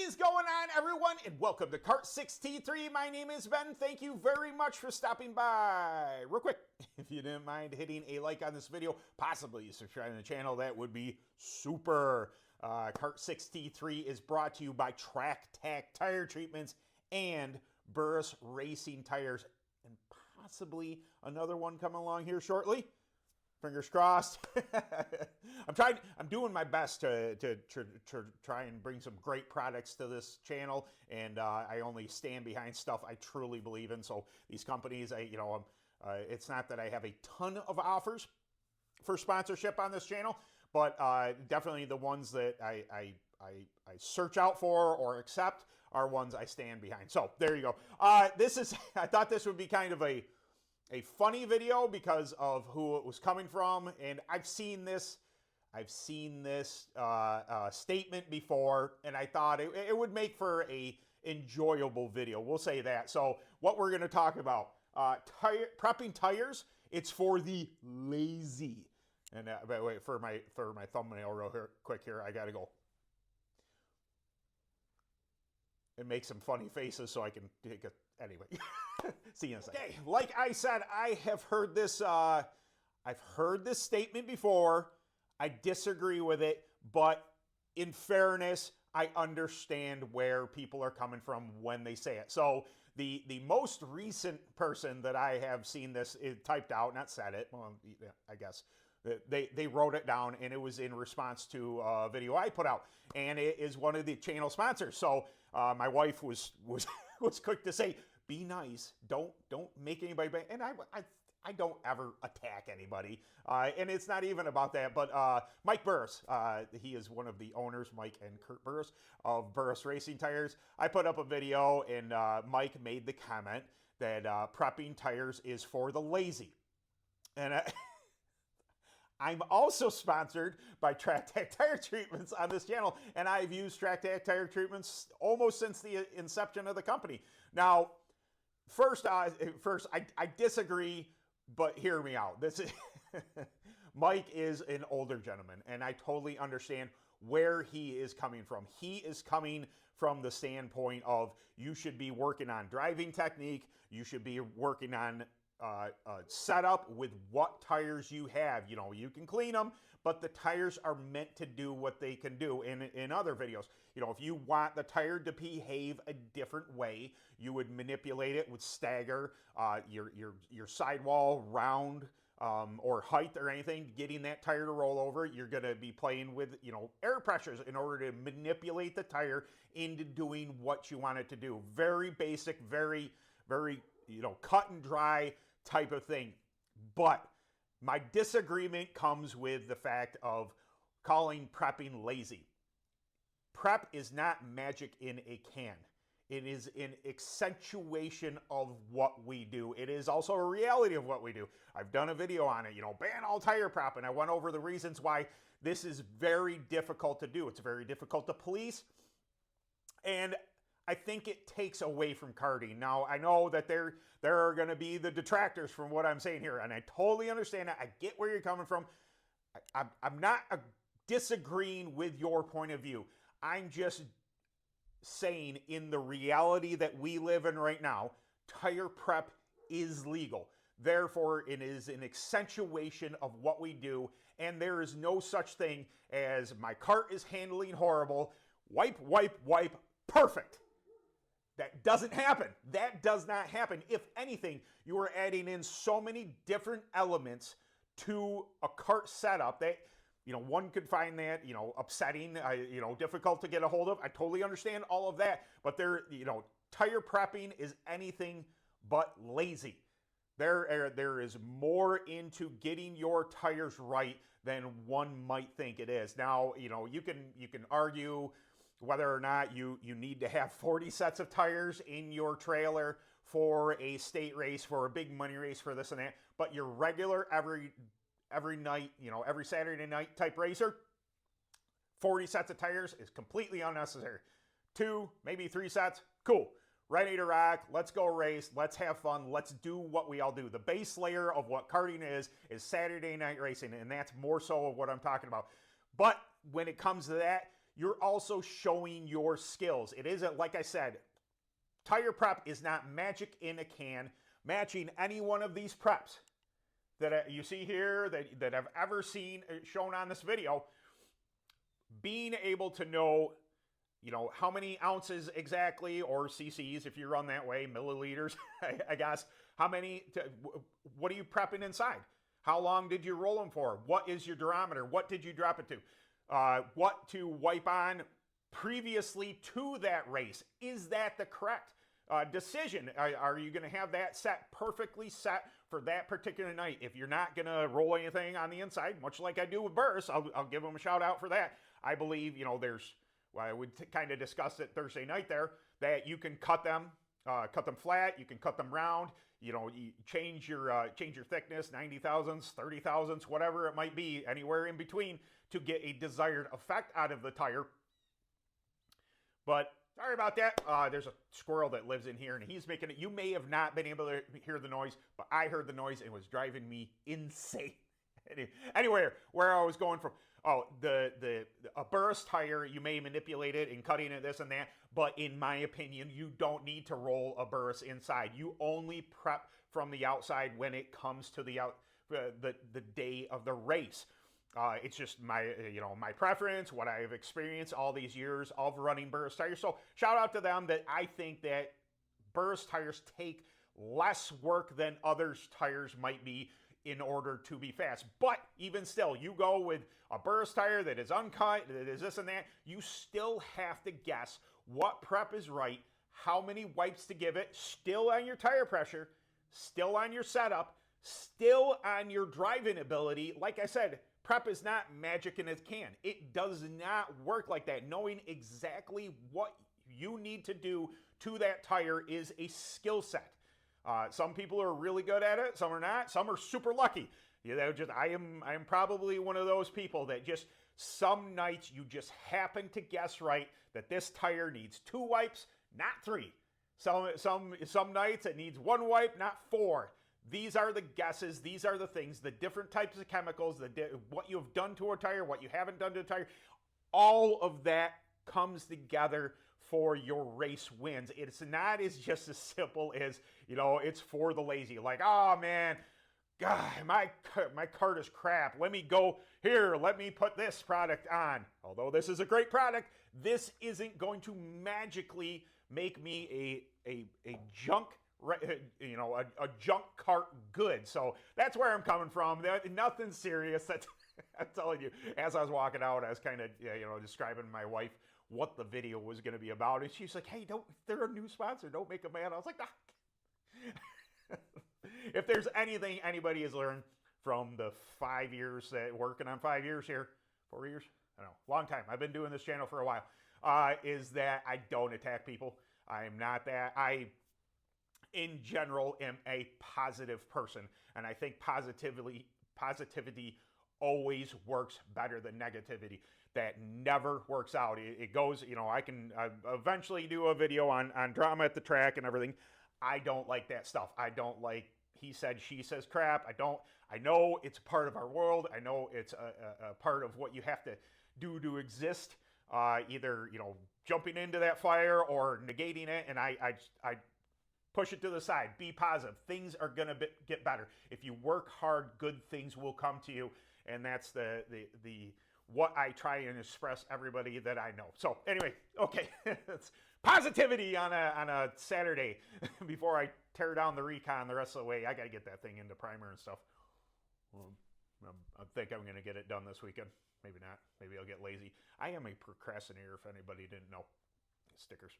is going on, everyone, and welcome to Kart 63. My name is Ben. Thank you very much for stopping by. Real quick, if you didn't mind hitting a like on this video, possibly subscribing to the channel, that would be super. Kart 63 is brought to you by Track Tack Tire Treatments and Burris Racing Tires, and possibly another one coming along here shortly. Fingers crossed. I'm doing my best to try and bring some great products to this channel, and I only stand behind stuff I truly believe in. So these companies, it's not that I have a ton of offers for sponsorship on this channel, but definitely the ones that I search out for or accept are ones I stand behind. So there you go. I thought this would be kind of a funny video because of who it was coming from, and I've seen this statement before, and I thought it would make for a enjoyable video. We'll say that. So what we're going to talk about, prepping tires, it's for the lazy. And wait, for my thumbnail real quick here, I got to go and make some funny faces so I can take a, anyway. See you in a second. Okay, like I said, I have heard this, I've heard this statement before. I disagree with it, but in fairness, I understand where people are coming from when they say it. So the most recent person that I have seen this typed out, not said it, well, I guess, they wrote it down, and it was in response to a video I put out, and it is one of the channel sponsors. So my wife was quick to say, be nice, don't make anybody bad. And I don't ever attack anybody, and it's not even about that. But Mike Burris, he is one of the owners, Mike and Kurt Burris, of Burris Racing Tires. I put up a video, and Mike made the comment that prepping tires is for the lazy, and I'm also sponsored by Track Tack Tire Treatments on this channel, and I've used Track Tack Tire Treatments almost since the inception of the company. Now, first, I disagree, but hear me out. This is Mike is an older gentleman, and I totally understand where he is coming from. He is coming from the standpoint of you should be working on driving technique, you should be working on setup with what tires you have. You know, you can clean them, but the tires are meant to do what they can do. In other videos, you know, if you want the tire to behave a different way, you would manipulate it with stagger, your sidewall round, or height or anything, getting that tire to roll over. You're going to be playing with, you know, air pressures in order to manipulate the tire into doing what you want it to do. Very basic, very, you know, cut and dry type of thing. But my disagreement comes with the fact of calling prepping lazy. Prep is not magic in a can. It is an accentuation of what we do. It is also a reality of what we do. I've done a video on it, you know, ban all tire prep, and I went over the reasons why this is very difficult to do. It's very difficult to police, and I think it takes away from karting. Now, I know that there are going to be the detractors from what I'm saying here, and I totally understand that. I get where you're coming from. I'm not disagreeing with your point of view. I'm just saying in the reality that we live in right now, tire prep is legal. Therefore, it is an accentuation of what we do, and there is no such thing as my cart is handling horrible, wipe, perfect. That doesn't happen. That does not happen. If anything, you are adding in so many different elements to a cart setup that, you know, one could find that, you know, upsetting, you know, difficult to get a hold of. I totally understand all of that, but you know, tire prepping is anything but lazy. There is more into getting your tires right than one might think it is. Now, you know, you can argue whether or not you need to have 40 sets of tires in your trailer for a state race, for a big money race, for this and that, but your regular every night, you know, every Saturday night type racer, 40 sets of tires is completely unnecessary. 2, maybe 3 sets, cool. Ready to rock, let's go race, let's have fun, let's do what we all do. The base layer of what karting is Saturday night racing, and that's more so of what I'm talking about. But when it comes to that, you're also showing your skills. It isn't, like I said, tire prep is not magic in a can. Matching any one of these preps that you see here, that I've ever seen shown on this video, being able to know, how many ounces exactly, or cc's if you run that way, milliliters, I guess, what are you prepping inside? How long did you roll them for? What is your durometer? What did you drop it to? What to wipe on previously to that race? Is that the correct decision? Are you going to have that perfectly set for that particular night? If you're not going to roll anything on the inside, much like I do with Burris, I'll give them a shout out for that. I believe, I would kind of discuss it Thursday night there, that you can cut them flat, you can cut them round, you change your thickness, 90 thousandths, 30 thousandths, whatever it might be, anywhere in between, to get a desired effect out of the tire. But sorry about that. There's a squirrel that lives in here, and he's making it. You may have not been able to hear the noise, but I heard the noise, and it was driving me insane. Anyway, where I was going from, a Burris tire, you may manipulate it in cutting it, this and that, but in my opinion, you don't need to roll a Burris inside. You only prep from the outside when it comes to the day of the race. It's just my preference, what I have experienced all these years of running Burris tires. So shout out to them, that I think that Burris tires take less work than others' tires might be in order to be fast. But even still, you go with a Burris tire that is uncut, that is this and that, you still have to guess what prep is right, how many wipes to give it, still on your tire pressure, still on your setup, still on your driving ability. Like I said, prep is not magic in a can. It does not work like that. Knowing exactly what you need to do to that tire is a skill set. Some people are really good at it. Some are not. Some are super lucky. I am probably one of those people that just some nights you just happen to guess right that this tire needs 2 wipes, not 3. Some nights it needs 1 wipe, not 4. These are the guesses. These are the things, the different types of chemicals, what you have done to a tire, what you haven't done to a tire. All of that comes together for your race wins. It's not just as simple as, it's for the lazy. Like, oh man, God, my Kart is crap. Let me go here. Let me put this product on. Although this is a great product, this isn't going to magically make me a junk, a junk cart good. So that's where I'm coming from. Nothing serious. That's, I'm telling you, as I was walking out, I was kind of, describing to my wife what the video was going to be about. And she's like, hey, they're a new sponsor. Don't make them mad. I was like, ah. If there's anything anybody has learned from the 5 years working on 5 years here, 4 years, I don't know, long time. I've been doing this channel for a while, is that I don't attack people. I am not that. I, in general, am a positive person. And I think positivity always works better than negativity. That never works out. It goes, I can eventually do a video on drama at the track and everything. I don't like that stuff. I don't like he said, she says crap. I know it's a part of our world. I know it's a part of what you have to do to exist. Either, jumping into that fire or negating it. And I push it to the side. Be positive. Things are going to get better. If you work hard, good things will come to you. And that's the what I try and express everybody that I know. So anyway, okay, it's positivity on a Saturday before I tear down the Recon the rest of the way. I got to get that thing into primer and stuff. I think I'm going to get it done this weekend. Maybe not. Maybe I'll get lazy. I am a procrastinator, if anybody didn't know. Stickers.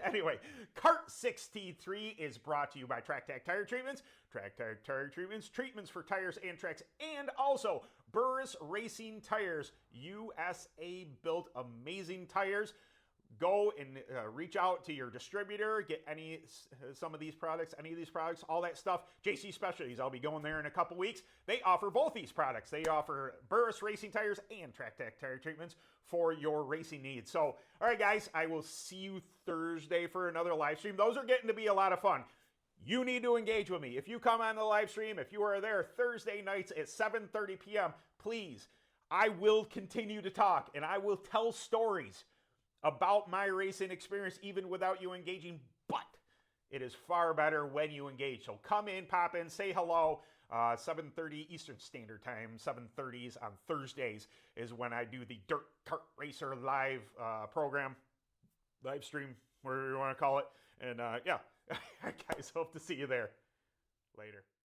Anyway, Kart 63 is brought to you by Track Tack Tire Treatments. Track Tack Tire Treatments, treatments for tires and tracks, and also Burris Racing Tires, USA built amazing tires. Go and reach out to your distributor, get some of these products, any of these products, all that stuff. JC Specialties, I'll be going there in a couple weeks. They offer both these products. They offer Burris Racing Tires and Track Tack Tire Treatments for your racing needs. So, all right, guys, I will see you Thursday for another live stream. Those are getting to be a lot of fun. You need to engage with me. If you come on the live stream, if you are there Thursday nights at 7:30 p.m., please, I will continue to talk, and I will tell stories about my racing experience even without you engaging, but it is far better when you engage. So come in, pop in, say hello. 7:30 Eastern Standard Time, 7:30s on Thursdays is when I do the Dirt Kart Racer live program, live stream, whatever you want to call it. And yeah, guys, hope to see you there. Later.